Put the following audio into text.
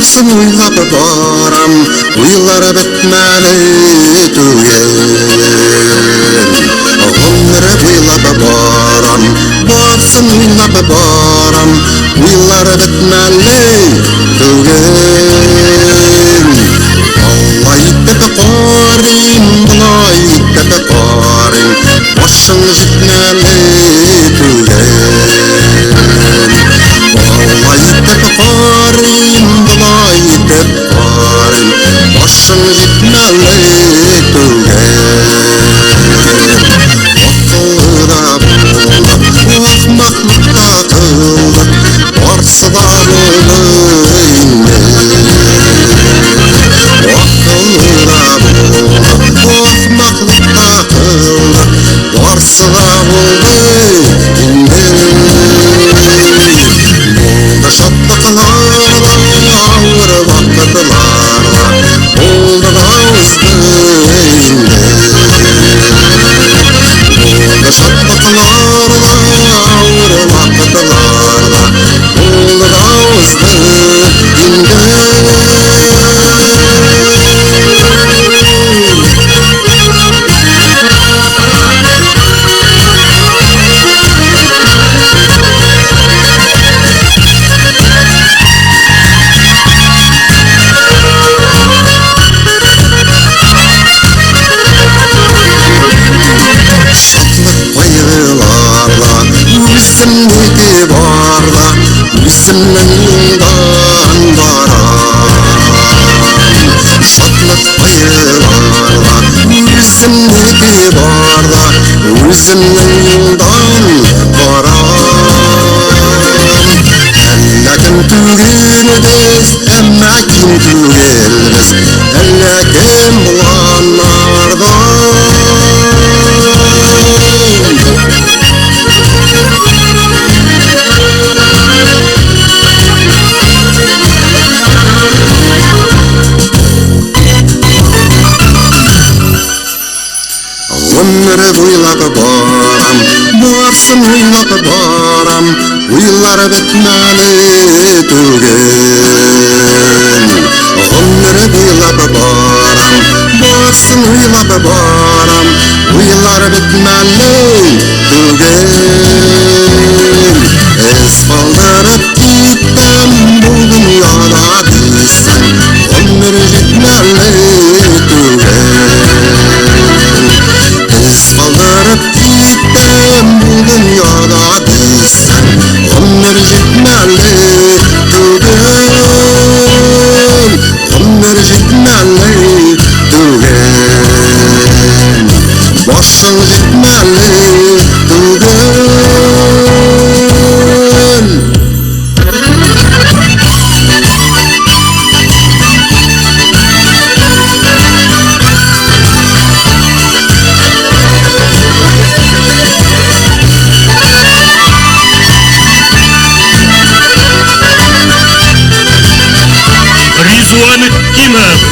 Барсын уйлап барам, уйлар бітмәлі түгел. Ғұмыр уйлап барам, барсын уйлап барам, уйлар бітмәлі түгел. Аллай тіпі қарим, бұлай тіпі қарим, башың жетмәлі түгел. Аллай тіпі қарим, бұлай тіпі қарим, башың жетмәлі түгел. Ақылда болды, ақмақлықта қылды, барсы да болды инде. Ақылда болды, ақмақлықта қылды, барсы да болды инде. Болды шаттықларда, ауыр вақытларда, болды дауысты инде. Болды шаттықларда, ауыр вақытларда, болды дауысты инде. Өзімдегі барда, өзімнің жолдан барам. Шатлық байларда, өзімдегі барда, өзімнің жолдан барам. Әлі кім түгелбіз, әмі кім түгелбіз, әлі кім бұланарда. Ғұмыр ойлап барам, барсын ойлап барам, ойлар бітмәлі түгел. Ғұмыр ойлап барам, барсын ойлап барам, ойлар бітмәлі түгел. Із қалдырып кеттім бұл дүнияда дейсің, ғұмыр жетмәлі түгел. Із қалдырып кеттім бұл дүнияда дейсің, ғұмыр жетмәлі түгел. Ғұмыр жетмәлі түгел. Башың жетмәлі түгел. Ризван Кимов.